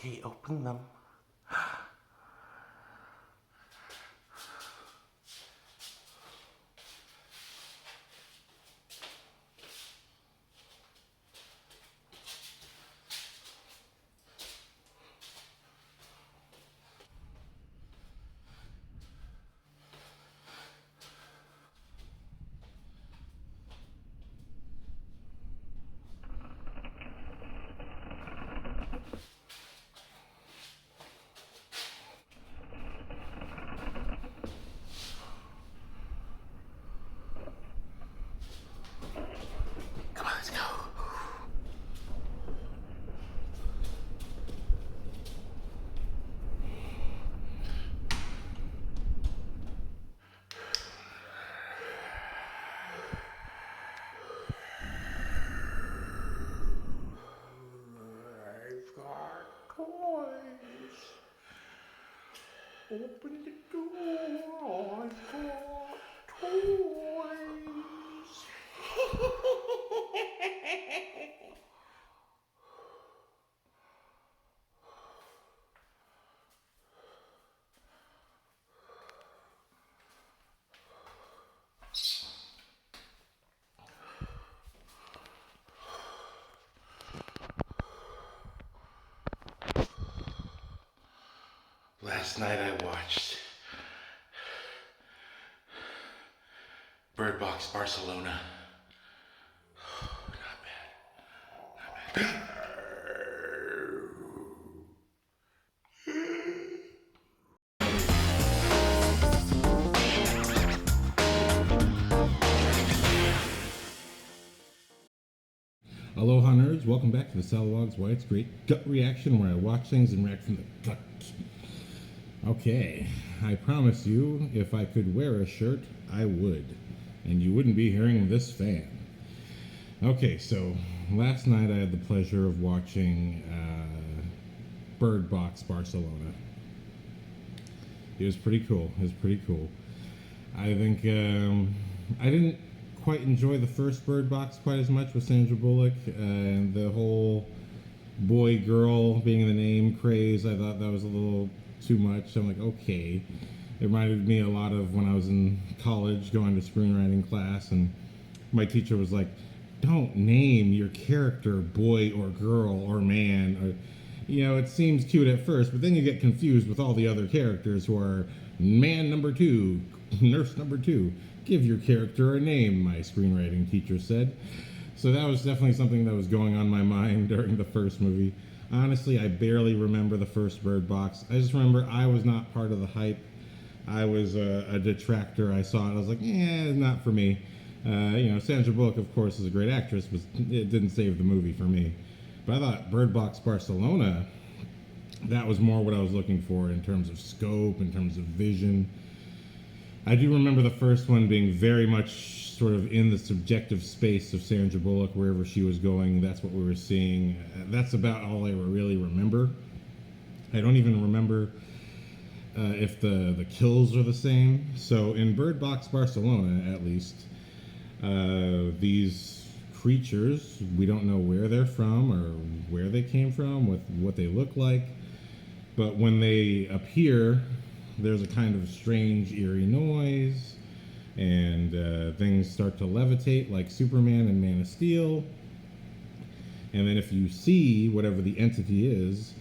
Okay, open them. Come on, let's go. I've got toys. Open the door. I've got toys. Last night I watched Bird Box Barcelona. Not bad. Not bad. Aloha nerds, welcome back to TheSalawag's Why It's Great Gut Reaction, where I watch things and react from the gut. Okay, I promise you, if I could wear a shirt, I would. And you wouldn't be hearing this fan. Okay, so last night I had the pleasure of watching Bird Box Barcelona. It was pretty cool. I think I didn't quite enjoy the first Bird Box quite as much with Sandra Bullock and the whole boy-girl being in the name craze. I thought that was a little too much. I'm like, okay. It reminded me a lot of when I was in college going to screenwriting class, and my teacher was like, don't name your character boy or girl or man. Or, you know, it seems cute at first, but then you get confused with all the other characters who are man number 2, nurse number 2. Give your character a name, my screenwriting teacher said. So that was definitely something that was going on my mind during the first movie. Honestly, I barely remember the first Bird Box. I just remember I was not part of the hype. I was a detractor. I saw it. I was like, not for me. Sandra Bullock, of course, is a great actress, but it didn't save the movie for me. But I thought Bird Box Barcelona, that was more what I was looking for in terms of scope, in terms of vision. I do remember the first one being very much sort of in the subjective space of Sandra Bullock, wherever she was going. That's what we were seeing. That's about all I really remember. I don't even remember if the kills are the same. So in Bird Box Barcelona, at least, these creatures, we don't know where they're from or where they came from, what they look like. But when they appear, there's a kind of strange, eerie noise, and things start to levitate like Superman and Man of Steel. And then if you see whatever the entity is,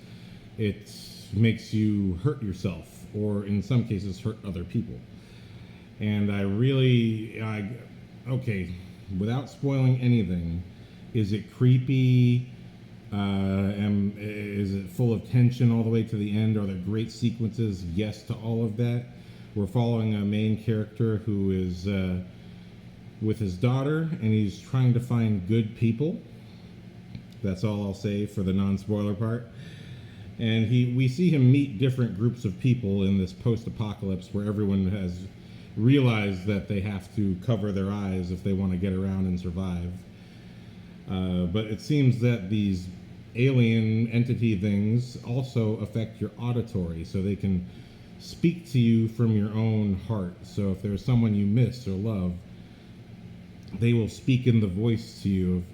it makes you hurt yourself, or in some cases hurt other people. And okay, without spoiling anything, is it creepy? Is it full of tension all the way to the end? Are there great sequences? Yes to all of that. We're following a main character who is with his daughter, and he's trying to find good people. That's all I'll say for the non-spoiler part. And we see him meet different groups of people in this post-apocalypse where everyone has realized that they have to cover their eyes if they want to get around and survive. But it seems that these alien entity things also affect your auditory, so they can speak to you from your own heart. So if there's someone you miss or love, they will speak in the voice to you of,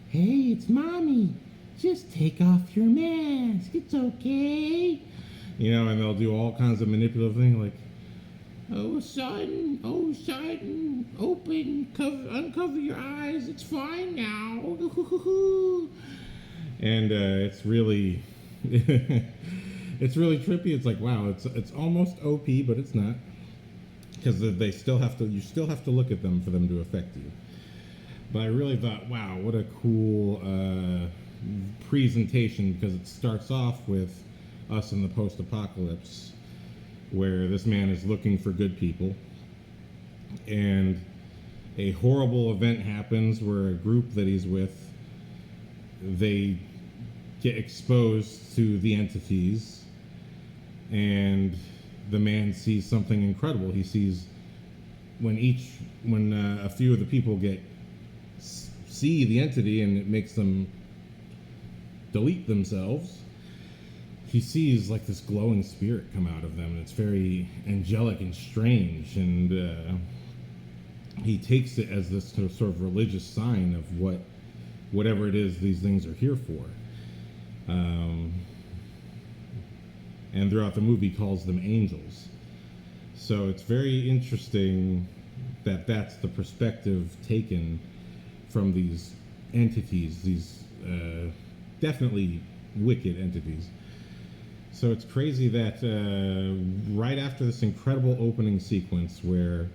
hey, it's mommy, just take off your mask. It's okay. You know, and they'll do all kinds of manipulative things like, oh son, open, uncover your eyes. It's fine now. And it's really, it's really trippy. It's like, wow, it's almost OP, but it's not, because you still have to look at them for them to affect you. But I really thought, wow, what a cool presentation, because it starts off with us in the post-apocalypse, where this man is looking for good people, and a horrible event happens where a group that he's with, they get exposed to the entities, and the man sees something incredible. He sees when a few of the people see the entity, and it makes them delete themselves, he sees like this glowing spirit come out of them, and it's very angelic and strange, and he takes it as this sort of religious sign of whatever it is these things are here for. And throughout the movie calls them angels. So it's very interesting that that's the perspective taken from these entities, these definitely wicked entities. So it's crazy that right after this incredible opening sequence where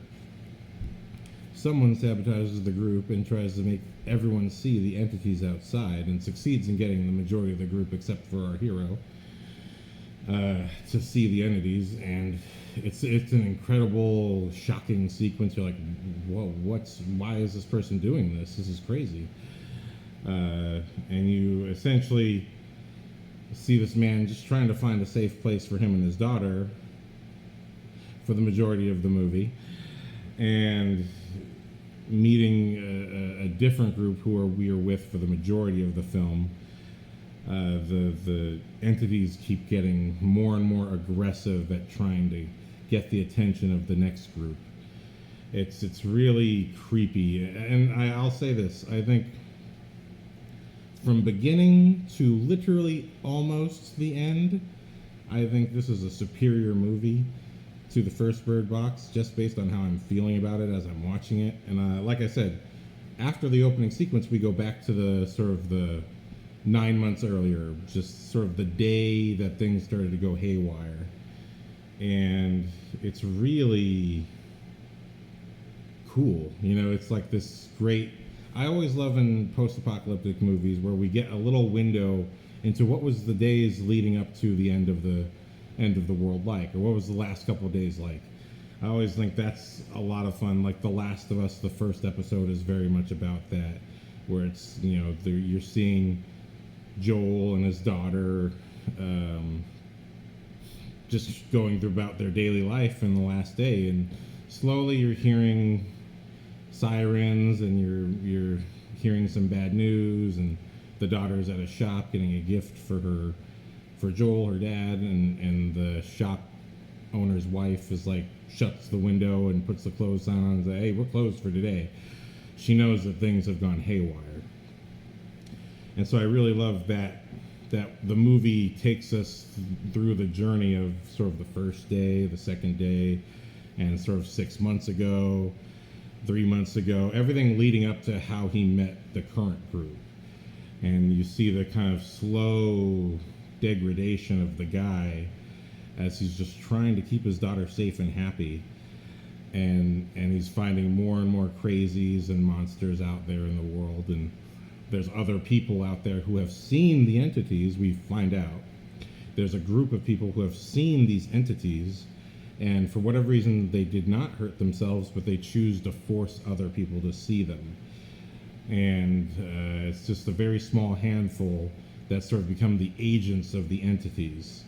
someone sabotages the group and tries to make everyone see the entities outside, and succeeds in getting the majority of the group, except for our hero, to see the entities, and it's an incredible, shocking sequence. You're like, whoa, why is this person doing this? This is crazy. And you essentially see this man just trying to find a safe place for him and his daughter for the majority of the movie, and meeting a different group who we are with for the majority of the film. The entities keep getting more and more aggressive at trying to get the attention of the next group. It's really creepy, and I'll say this: I think from beginning to literally almost the end, I think this is a superior movie to the first Bird Box, just based on how I'm feeling about it as I'm watching it. And like I said, after the opening sequence, we go back to the sort of the 9 months earlier, just sort of the day that things started to go haywire. And it's really cool. You know, it's like this great... I always love in post-apocalyptic movies where we get a little window into what was the days leading up to the end of the world like, or what was the last couple of days like. I always think that's a lot of fun. Like The Last of Us, the first episode is very much about that, where it's, you know, you're seeing Joel and his daughter just going through about their daily life in the last day, and slowly you're hearing sirens, and you're hearing some bad news, and the daughter's at a shop getting a gift for Joel, her dad, and the shop owner's wife is like, shuts the window and puts the clothes sign on and says, hey, we're closed for today. She knows that things have gone haywire. And so I really love that the movie takes us through the journey of sort of the first day, the second day, and sort of 6 months ago, 3 months ago, everything leading up to how he met the current group. And you see the kind of slow degradation of the guy as he's just trying to keep his daughter safe and happy, and he's finding more and more crazies and monsters out there in the world, and there's other people out there who have seen the entities. We find out there's a group of people who have seen these entities, and for whatever reason they did not hurt themselves, but they choose to force other people to see them. And it's just a very small handful that sort of become the agents of the entities.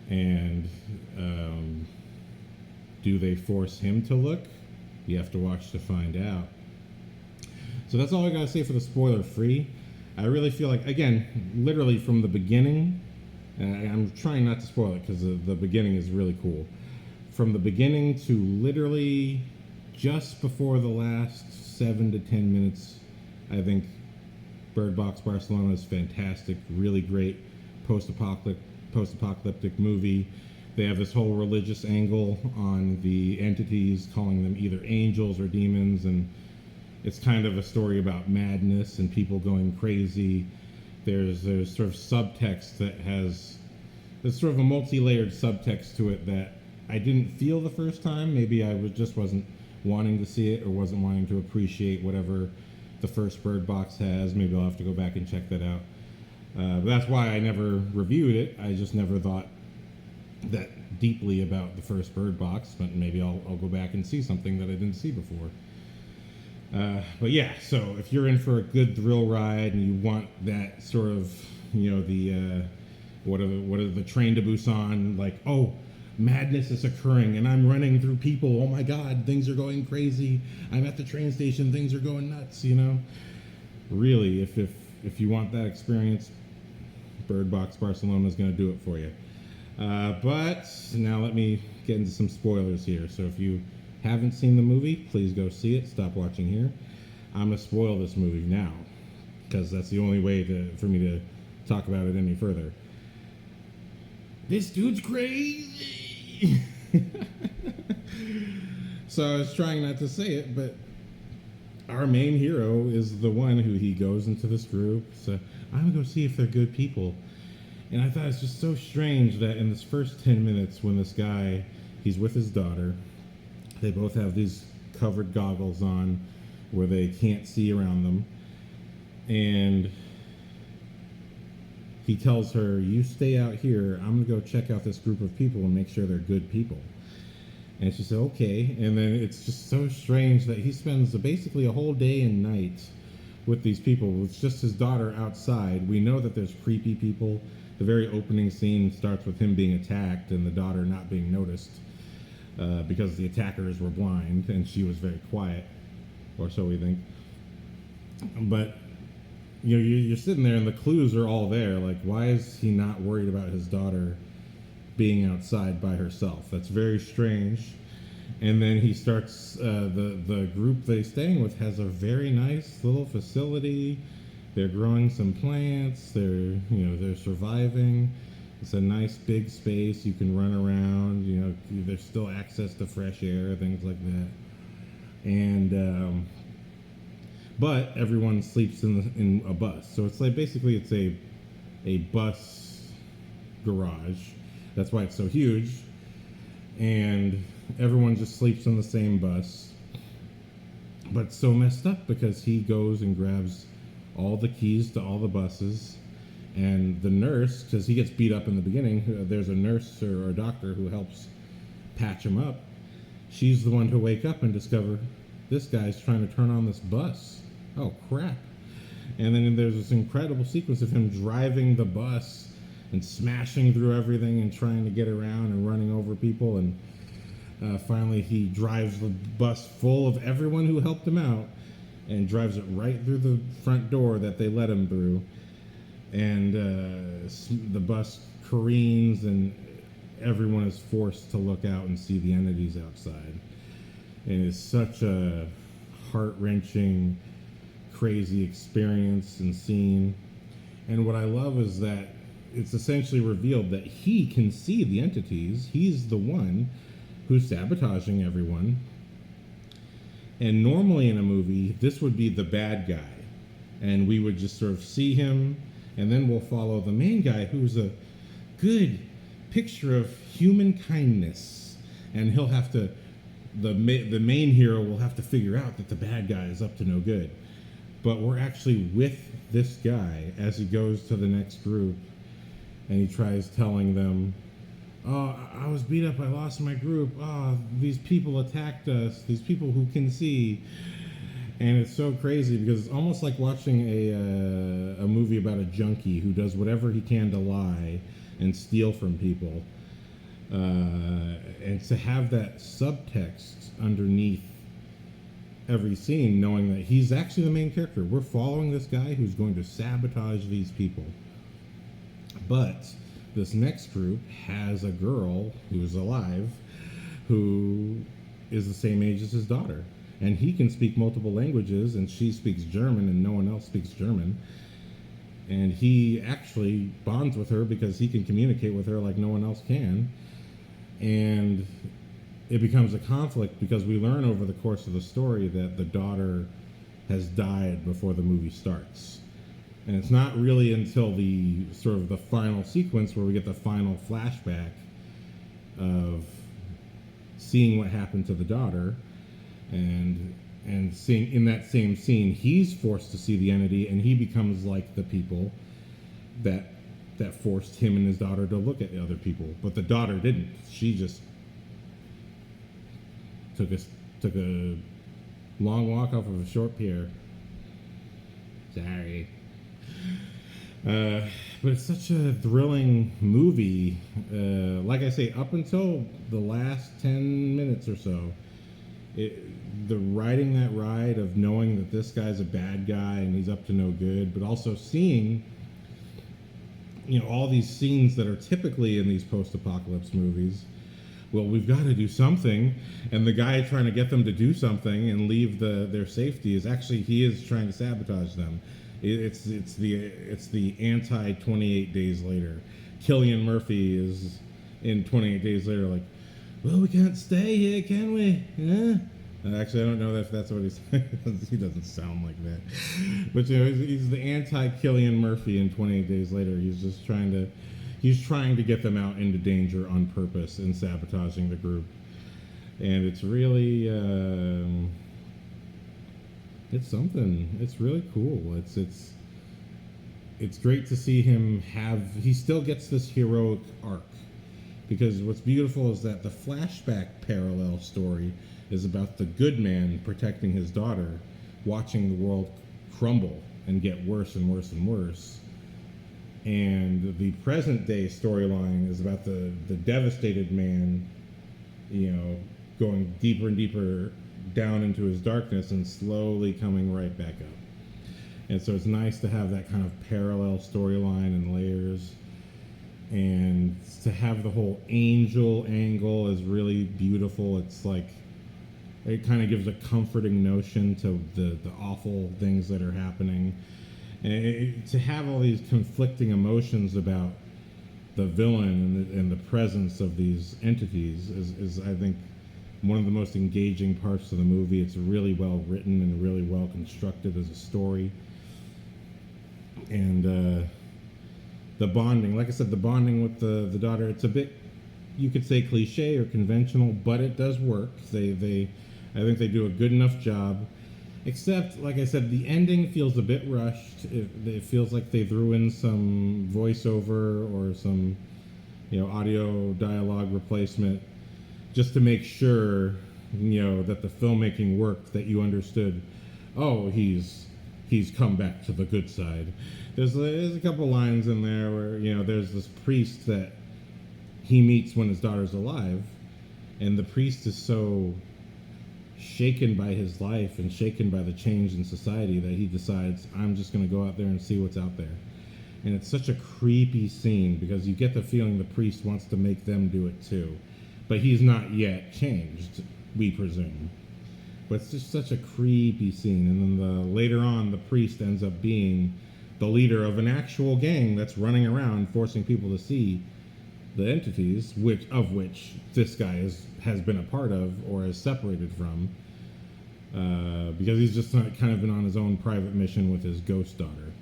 And do they force him to look? You have to watch to find out. So that's all I gotta say for the spoiler free. I really feel like, again, literally from the beginning, I'm trying not to spoil it because the beginning is really cool. From the beginning to literally just before the last 7 to 10 minutes, I think Bird Box Barcelona is fantastic, really great post-apocalyptic movie. They have this whole religious angle on the entities, calling them either angels or demons, and it's kind of a story about madness and people going crazy. There's sort of subtext that has, there's sort of a multi-layered subtext to it that I didn't feel the first time. Maybe I just wasn't wanting to see it or wasn't wanting to appreciate whatever the first Bird Box has. Maybe I'll have to go back and check that out. But that's why I never reviewed it. I just never thought that deeply about the first Bird Box, but maybe I'll go back and see something that I didn't see before. But yeah, so if you're in for a good thrill ride and you want that sort of, the what are the Train to Busan, like, oh, madness is occurring and I'm running through people, oh my god, things are going crazy, I'm at the train station, things are going nuts, really, if you want that experience, Bird Box Barcelona is going to do it for you. But now let me get into some spoilers here. So if you haven't seen the movie, please go see it. Stop watching here. I'm going to spoil this movie now because that's the only way for me to talk about it any further. This dude's crazy! So I was trying not to say it, but our main hero is the one who he goes into this group. So I'm going to go see if they're good people. And I thought it's just so strange that in this first 10 minutes when this guy, he's with his daughter, they both have these covered goggles on where they can't see around them. And he tells her, you stay out here, I'm going to go check out this group of people and make sure they're good people. And she said, okay. And then it's just so strange that he spends basically a whole day and night with these people. It's just his daughter outside. We know that there's creepy people. The very opening scene starts with him being attacked and the daughter not being noticed because the attackers were blind and she was very quiet, or so we think. But you're sitting there and the clues are all there. Like, why is he not worried about his daughter being outside by herself? That's very strange. And then he starts, the group that he's staying with has a very nice little facility. They're growing some plants. They're surviving. It's a nice big space. You can run around. There's still access to fresh air, things like that. And but everyone sleeps in a bus. So it's like basically it's a bus garage. That's why it's so huge. And everyone just sleeps on the same bus. But it's so messed up because he goes and grabs all the keys to all the buses, and the nurse, because he gets beat up in the beginning, there's a nurse or a doctor who helps patch him up. She's the one to wake up and discover this guy's trying to turn on this bus. Oh crap. And then there's this incredible sequence of him driving the bus and smashing through everything and trying to get around and running over people, and finally he drives the bus full of everyone who helped him out and drives it right through the front door that they let him through. And the bus careens and everyone is forced to look out and see the entities outside. And it's such a heart-wrenching, crazy experience and scene. And what I love is that it's essentially revealed that he can see the entities. He's the one who's sabotaging everyone. And normally in a movie, this would be the bad guy. And we would just sort of see him, and then we'll follow the main guy, who's a good picture of human kindness. And he'll have to, the main hero will have to figure out that the bad guy is up to no good. But we're actually with this guy as he goes to the next group, and he tries telling them, oh, I was beat up, I lost my group, oh, these people attacked us, these people who can see. And it's so crazy because it's almost like watching a movie about a junkie who does whatever he can to lie and steal from people. And to have that subtext underneath every scene, knowing that he's actually the main character. We're following this guy who's going to sabotage these people. But this next group has a girl who's alive who is the same age as his daughter. and he can speak multiple languages, and she speaks German, and no one else speaks German. And he actually bonds with her because he can communicate with her like no one else can. And it becomes a conflict because we learn over the course of the story that the daughter has died before the movie starts. And it's not really until the sort of the final sequence where we get the final flashback of seeing what happened to the daughter, and seeing in that same scene he's forced to see the entity, and he becomes like the people that forced him and his daughter to look at other people. But the daughter didn't. She just took a long walk off of a short pier. Sorry. But it's such a thrilling movie. Like I say, up until the last 10 minutes or so, the riding that ride of knowing that this guy's a bad guy and he's up to no good, but also seeing, all these scenes that are typically in these post-apocalypse movies. Well, we've got to do something, and the guy trying to get them to do something and leave their safety he is trying to sabotage them. It's the anti 28 Days Later. Cillian Murphy is in 28 Days Later like, well, we can't stay here, can we? Yeah. Actually, I don't know if that's what he's saying. He doesn't sound like that. But he's the anti Cillian Murphy in 28 Days Later. He's trying to get them out into danger on purpose and sabotaging the group. And it's really it's something. It's really cool. It's great to see him he still gets this heroic arc, because what's beautiful is that the flashback parallel story is about the good man protecting his daughter, watching the world crumble and get worse and worse and worse. And the present day storyline is about the devastated man, going deeper and deeper down into his darkness and slowly coming right back up. And so it's nice to have that kind of parallel storyline and layers. And to have the whole angel angle is really beautiful. It's like, it kind of gives a comforting notion to the awful things that are happening. And to have all these conflicting emotions about the villain and the presence of these entities is, I think, one of the most engaging parts of the movie. It's really well written and really well constructed as a story. And the bonding, like I said, the bonding with the daughter, it's a bit, you could say, cliche or conventional, but it does work. I think they do a good enough job. Except, like I said, the ending feels a bit rushed. It feels like they threw in some voiceover or some, audio dialogue replacement just to make sure, that the filmmaking worked, that you understood, oh, he's come back to the good side. There's a couple lines in there where, there's this priest that he meets when his daughter's alive, and the priest is so shaken by his life and shaken by the change in society that he decides, I'm just going to go out there and see what's out there. And it's such a creepy scene because you get the feeling the priest wants to make them do it too. But he's not yet changed, we presume. But it's just such a creepy scene. And then later on, the priest ends up being the leader of an actual gang that's running around forcing people to see the entities, which this guy has been a part of or is separated from, because he's just kind of been on his own private mission with his ghost daughter.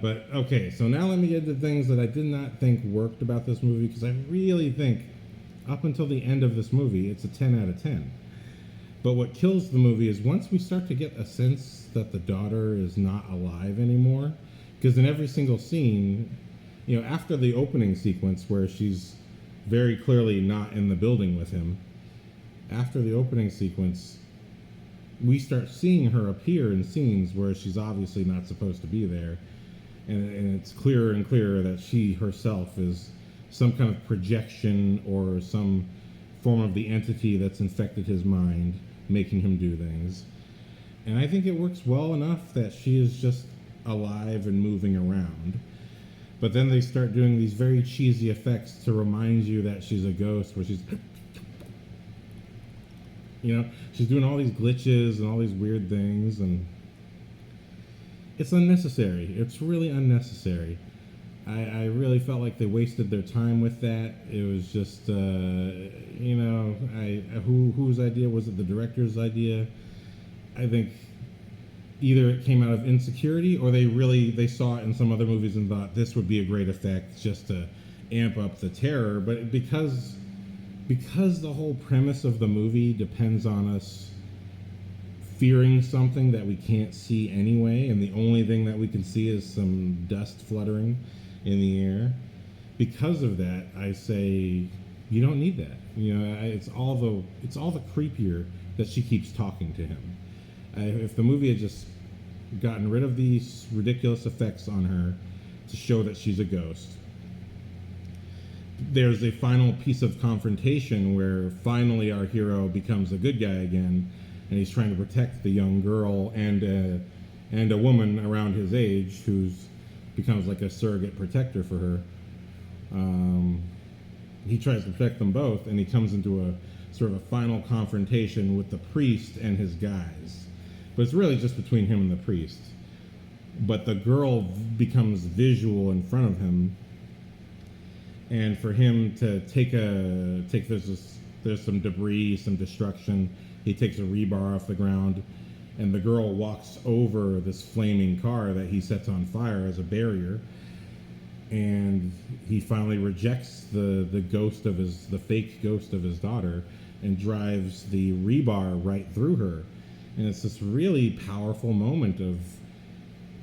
But okay, so now let me get to things that I did not think worked about this movie, because I really think up until the end of this movie, it's a 10 out of 10. But what kills the movie is once we start to get a sense that the daughter is not alive anymore, because in every single scene, after the opening sequence where she's very clearly not in the building with him, after the opening sequence, we start seeing her appear in scenes where she's obviously not supposed to be there. And it's clearer and clearer that she herself is some kind of projection or some form of the entity that's infected his mind, making him do things. And I think it works well enough that she is just alive and moving around. But then they start doing these very cheesy effects to remind you that she's a ghost, where she's she's doing all these glitches and all these weird things, and it's unnecessary. It's really unnecessary. I really felt like they wasted their time with that. It was just, whose idea was it? The director's idea. I think either it came out of insecurity, or they saw it in some other movies and thought this would be a great effect just to amp up the terror. But because the whole premise of the movie depends on us fearing something that we can't see anyway, and the only thing that we can see is some dust fluttering in the air. Because of that, I say you don't need that. It's all the creepier that she keeps talking to him. If the movie had just gotten rid of these ridiculous effects on her to show that she's a ghost, there's a final piece of confrontation where finally our hero becomes a good guy again, and he's trying to protect the young girl and a woman around his age who's becomes like a surrogate protector for her. He tries to protect them both, and he comes into a sort of a final confrontation with the priest and his guys. But it's really just between him and the priest. But the girl becomes visual in front of him, and for him to there's some debris, some destruction. He takes a rebar off the ground, and the girl walks over this flaming car that he sets on fire as a barrier, and he finally rejects the fake ghost of his daughter and drives the rebar right through her. And it's this really powerful moment of,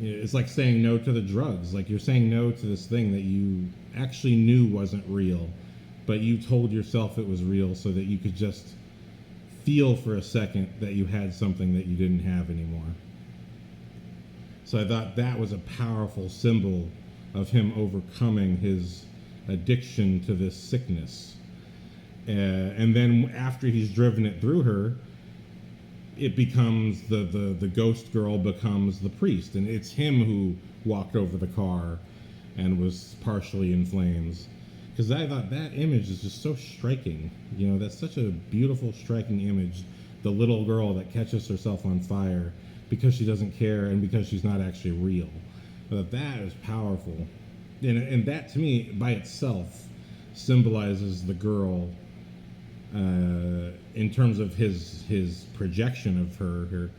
it's like saying no to the drugs. Like you're saying no to this thing that you actually knew wasn't real, but you told yourself it was real so that you could just feel for a second that you had something that you didn't have anymore. So I thought that was a powerful symbol of him overcoming his addiction to this sickness. And then after he's driven it through her, it becomes the ghost girl becomes the priest, and it's him who walked over the car and was partially in flames. Because I thought that image is just so striking. That's such a beautiful, striking image. The little girl that catches herself on fire because she doesn't care and because she's not actually real. But that is powerful. And that, to me, by itself, symbolizes the girl in terms of his projection of her.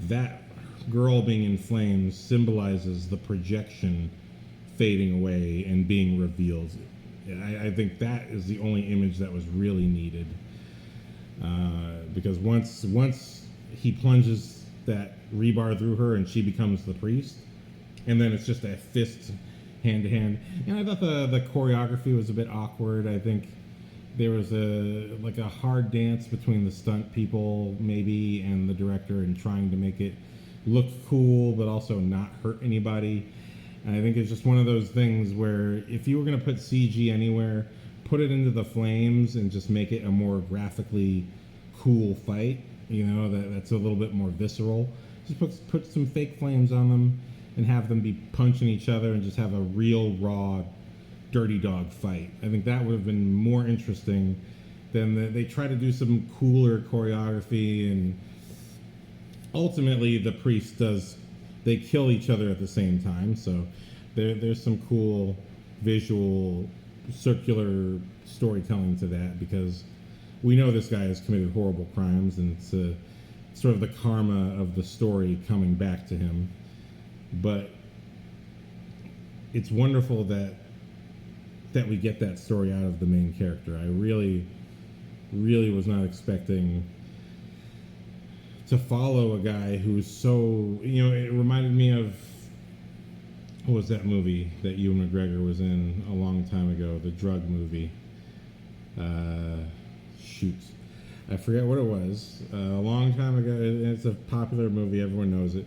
That girl being in flames symbolizes the projection fading away and being revealed. I think that is the only image that was really needed, because once he plunges that rebar through her and she becomes the priest, and then it's just a fist hand to hand. And I thought the choreography was a bit awkward. I think there was a hard dance between the stunt people maybe and the director in trying to make it look cool but also not hurt anybody. And I think it's just one of those things where if you were going to put CG anywhere, put it into the flames and just make it a more graphically cool fight, that's a little bit more visceral. Just put some fake flames on them and have them be punching each other and just have a real, raw, dirty dog fight. I think that would have been more interesting than they try to do some cooler choreography, and ultimately the priest they kill each other at the same time. So there's some cool visual circular storytelling to that, because we know this guy has committed horrible crimes, and it's sort of the karma of the story coming back to him. But it's wonderful that we get that story out of the main character. I really, really was not expecting to follow a guy who's so, it reminded me of, what was that movie that Ewan McGregor was in a long time ago, the drug movie? I forget what it was. A long time ago. It's a popular movie, everyone knows it.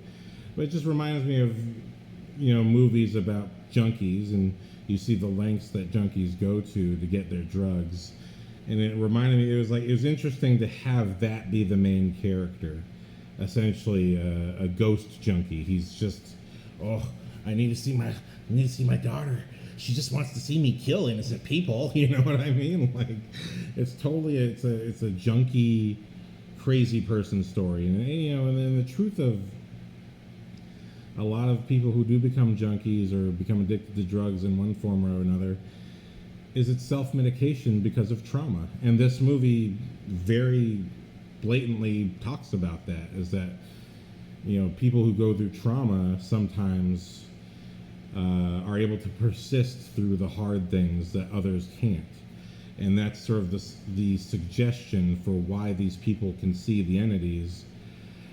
But it just reminds me of, movies about junkies, and you see the lengths that junkies go to get their drugs. And it reminded me, it was interesting to have that be the main character. Essentially a ghost junkie. He's just, I need to see my daughter. She just wants to see me kill innocent people. You know what I mean? Like, it's totally, it's a junkie crazy person story. And and then the truth of a lot of people who do become junkies or become addicted to drugs in one form or another is it's self-medication because of trauma. And this movie very blatantly talks about that, is that people who go through trauma sometimes are able to persist through the hard things that others can't. And that's sort of the suggestion for why these people can see the entities.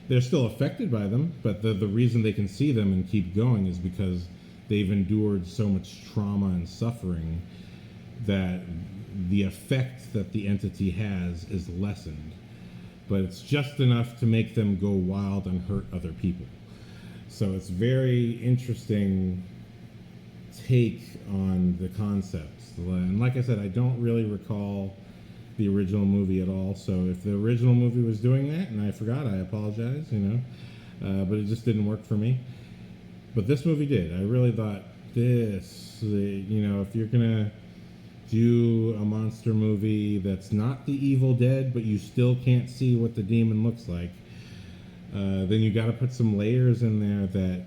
They're still affected by them, but the reason they can see them and keep going is because they've endured so much trauma and suffering that the effect that the entity has is lessened. But it's just enough to make them go wild and hurt other people. So it's very interesting take on the concepts. And like I said, I don't really recall the original movie at all. So if the original movie was doing that and I forgot, I apologize, but it just didn't work for me. But this movie did. I really thought if you're going to do a monster movie that's not The Evil Dead, but you still can't see what the demon looks like, then you got to put some layers in there that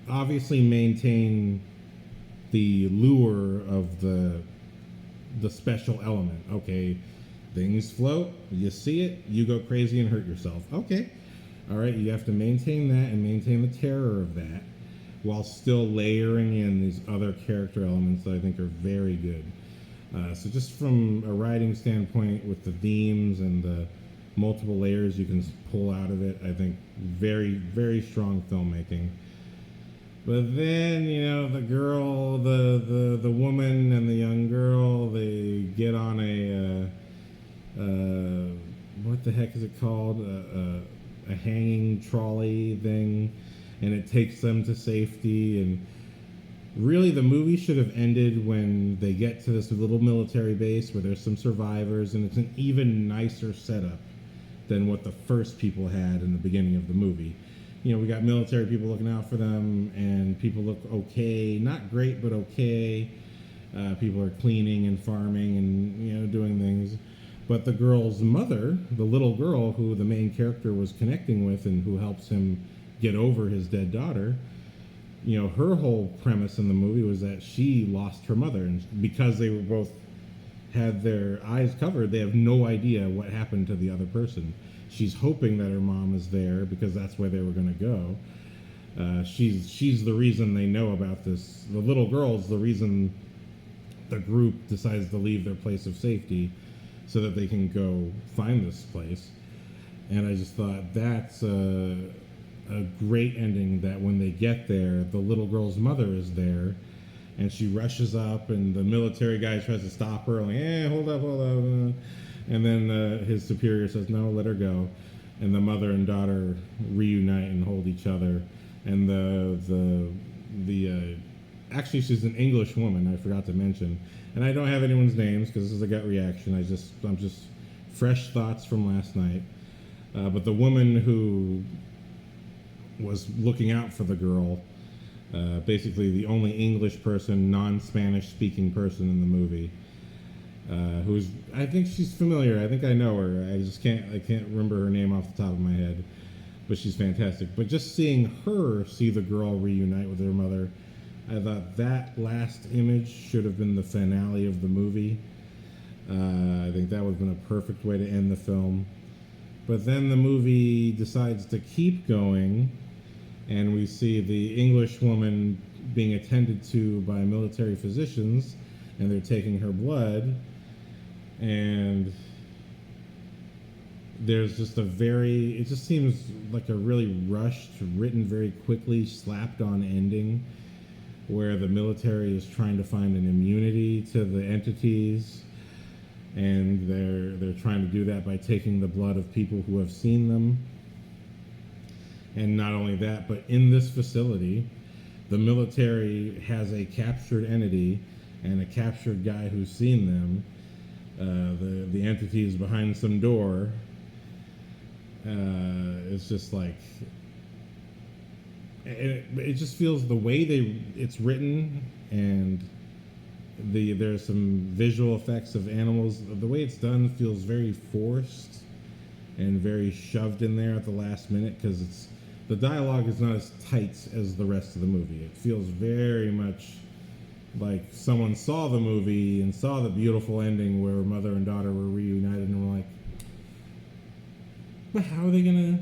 obviously maintain the lure of the special element. Okay, things float, you see it, you go crazy and hurt yourself. Okay, all right, you have to maintain that and maintain the terror of that while still layering in these other character elements that I think are very good. So just from a writing standpoint, with the themes and the multiple layers you can pull out of it, I think very, very strong filmmaking. But then, the girl, the woman and the young girl, they get on what the heck is it called? A hanging trolley thing, and it takes them to safety. And really, the movie should have ended when they get to this little military base where there's some survivors, and it's an even nicer setup than what the first people had in the beginning of the movie. We got military people looking out for them, and people look okay. Not great, but okay. People are cleaning and farming and, doing things. But the girl's mother, the little girl who the main character was connecting with and who helps him get over his dead daughter, her whole premise in the movie was that she lost her mother. And because they were both had their eyes covered, they have no idea what happened to the other person. She's hoping that her mom is there because that's where they were going to go. She's the reason they know about this. The little girl's the reason the group decides to leave their place of safety so that they can go find this place. And I just thought that's a great ending, that when they get there, the little girl's mother is there, and she rushes up, and the military guy tries to stop her, like, hold up. And then his superior says, no, let her go. And the mother and daughter reunite and hold each other. And actually, she's an English woman, I forgot to mention. And I don't have anyone's names because this is a gut reaction. I'm just fresh thoughts from last night. But the woman who was looking out for the girl, basically the only English person, non-Spanish speaking person in the movie, I think she's familiar. I think I know her. I can't remember her name off the top of my head, but she's fantastic. But just seeing her see the girl reunite with her mother, I thought that last image should have been the finale of the movie. I think that would have been a perfect way to end the film. But then the movie decides to keep going, and we see the English woman being attended to by military physicians, and they're taking her blood. And there's just it just seems like a really rushed, written very quickly, slapped on ending, where the military is trying to find an immunity to the entities, and they're trying to do that by taking the blood of people who have seen them. And not only that, but in this facility, the military has a captured entity and a captured guy who's seen them. The entity is behind some door. It's just like, it just feels the way it's written, and there's some visual effects of animals. The way it's done feels very forced, and very shoved in there at the last minute because the dialogue is not as tight as the rest of the movie. It feels very much like someone saw the movie and saw the beautiful ending where mother and daughter were reunited and were like, but how are they gonna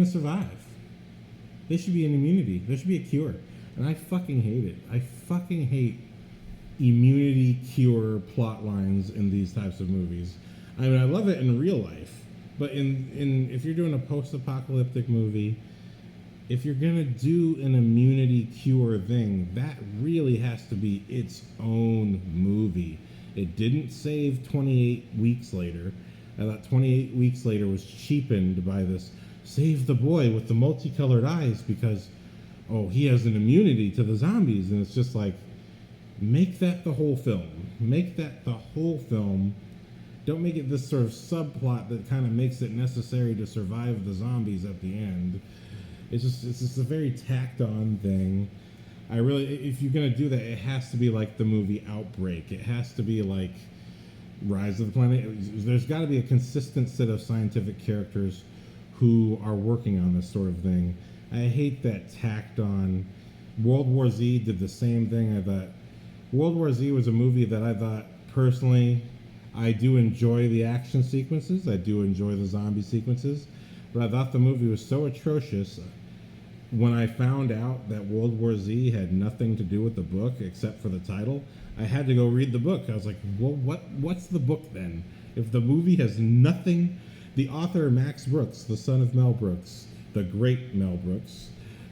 survive? There should be an immunity. There should be a cure. And I fucking hate it. I fucking hate immunity cure plot lines in these types of movies. I mean, I love it in real life, but in if you're doing a post-apocalyptic movie, if you're gonna do an immunity cure thing, that really has to be its own movie. It didn't save 28 Weeks Later. I thought 28 Weeks Later was cheapened by this save the boy with the multicolored eyes because, oh, he has an immunity to the zombies. And it's just like, make that the whole film. Make that the whole film. Don't make it this sort of subplot that kind of makes it necessary to survive the zombies at the end. It's just a very tacked on thing. If you're going to do that, it has to be like the movie Outbreak. It has to be like Rise of the Planet. There's got to be a consistent set of scientific characters who are working on this sort of thing. I hate that tacked on. World War Z did the same thing. I thought World War Z was a movie that I thought personally, I do enjoy the action sequences. I do enjoy the zombie sequences. But I thought the movie was so atrocious. When I found out that World War Z had nothing to do with the book except for the title, I had to go read the book. I was like, well, what's the book then? If the movie has nothing... The author, Max Brooks, the son of Mel Brooks, the great Mel Brooks,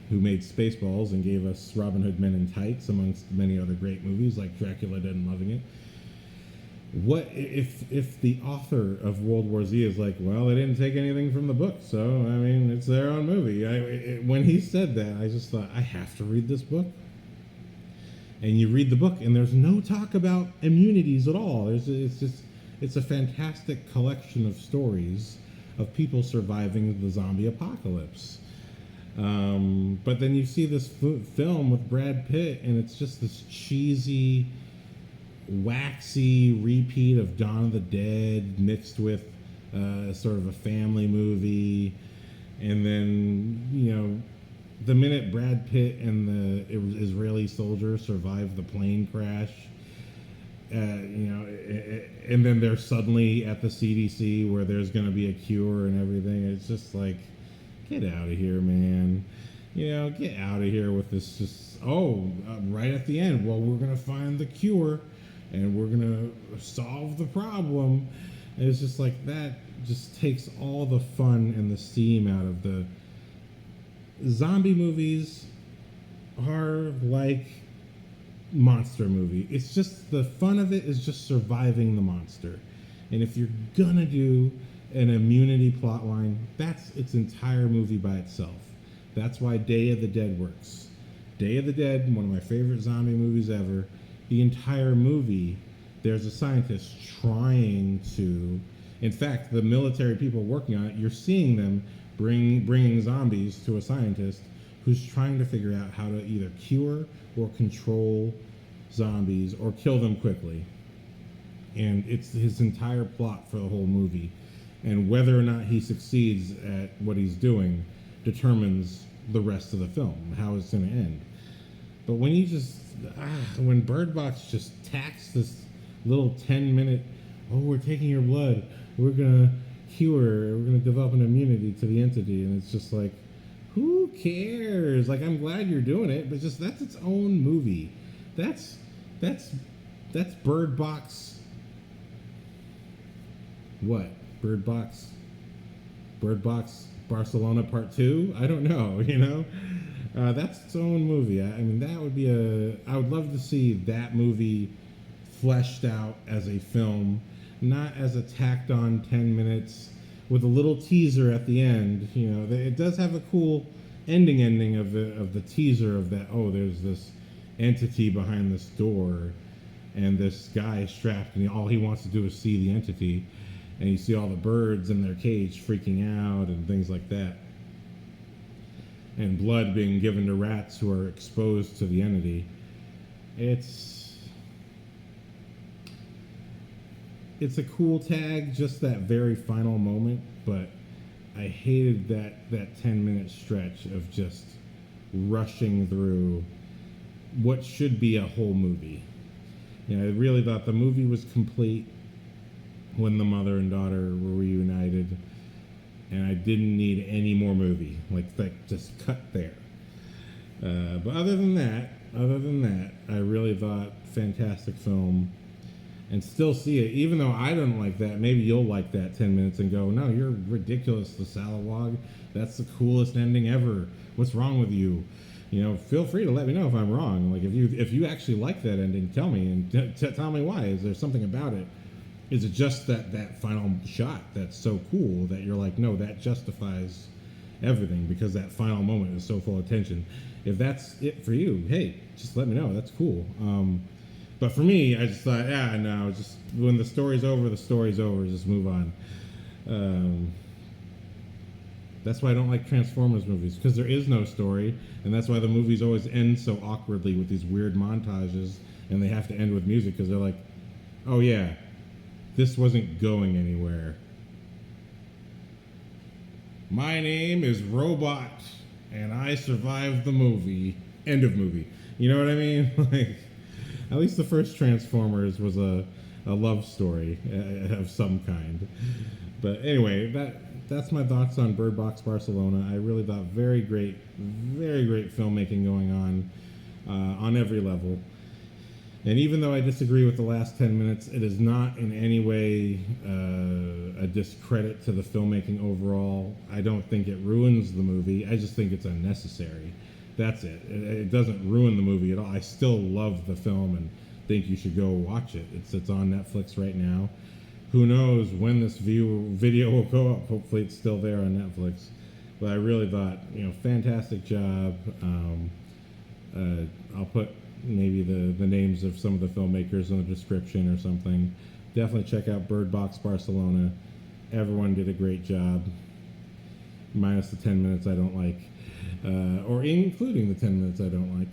who made Spaceballs and gave us Robin Hood Men in Tights, amongst many other great movies like Dracula Dead and Loving It. What if the author of World War Z is like, well, they didn't take anything from the book, so, I mean, it's their own movie. When he said that, I just thought, I have to read this book. And you read the book, and there's no talk about immunities at all. It's a fantastic collection of stories of people surviving the zombie apocalypse. But then you see this film with Brad Pitt, and it's just this cheesy, waxy repeat of Dawn of the Dead mixed with sort of a family movie. And then, the minute Brad Pitt and the Israeli soldier survive the plane crash, and then they're suddenly at the CDC where there's going to be a cure and everything. It's just like, get out of here, man. Get out of here with this just, right at the end, well, we're going to find the cure and we're going to solve the problem. And it's just like, that just takes all the fun and the steam out of the zombie movies. Are like monster movie. It's just the fun of it is just surviving the monster. And if you're gonna do an immunity plot line, that's its entire movie by itself. That's why Day of the Dead works. Day of the Dead, one of my favorite zombie movies ever. The entire movie, there's a scientist trying to, in fact, the military people working on it, you're seeing them bringing zombies to a scientist who's trying to figure out how to either cure or control zombies or kill them quickly. And it's his entire plot for the whole movie. And whether or not he succeeds at what he's doing determines the rest of the film, how it's going to end. But when you just, when Bird Box just tacks this little 10-minute, we're taking your blood, we're going to cure, we're going to develop an immunity to the entity, and it's just like, who cares? Like, I'm glad you're doing it, but just that's its own movie. That's Bird Box. What? Bird Box Barcelona Part 2? I don't know, that's its own movie. I mean, that would be I would love to see that movie fleshed out as a film, not as a tacked on 10 minutes with a little teaser at the end. It does have a cool ending of the teaser of that, there's this entity behind this door and this guy strapped and all he wants to do is see the entity, and you see all the birds in their cage freaking out and things like that, and blood being given to rats who are exposed to the entity. It's a cool tag, just that very final moment but I hated that 10-minute stretch of just rushing through what should be a whole movie. You know, I really thought the movie was complete when the mother and daughter were reunited, and I didn't need any more movie. Like just cut there. But other than that, I really thought fantastic film, and still see it. Even though I don't like that, maybe you'll like that 10 minutes and go, no, you're ridiculous, TheSalawag. That's the coolest ending ever. What's wrong with you? You know, feel free to let me know if I'm wrong. Like if you actually like that ending, tell me and tell me why. Is there something about it? Is it just that final shot that's so cool that you're like, no, that justifies everything because that final moment is so full of tension? If that's it for you, hey, just let me know. That's cool. But for me, I just thought, no, just when the story's over, the story's over. Just move on. That's why I don't like Transformers movies, because there is no story, and that's why the movies always end so awkwardly with these weird montages, and they have to end with music because they're like, oh yeah, this wasn't going anywhere. My name is Robot, and I survived the movie. End of movie. You know what I mean? Like, at least the first Transformers was a love story of some kind. But anyway, that's my thoughts on Bird Box Barcelona. I really thought very great filmmaking going on every level. And even though I disagree with the last 10 minutes, it is not in any way a discredit to the filmmaking overall. I don't think it ruins the movie. I just think it's unnecessary. That's it. It doesn't ruin the movie at all. I still love the film and think you should go watch it. It's on Netflix right now. Who knows when this video will go up? Hopefully it's still there on Netflix. But I really thought, fantastic job. I'll put maybe the names of some of the filmmakers in the description or something. Definitely check out Bird Box Barcelona. Everyone did a great job, minus the 10 minutes I don't like, or including the 10 minutes I don't like.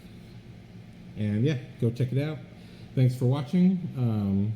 And yeah, go check it out. Thanks for watching.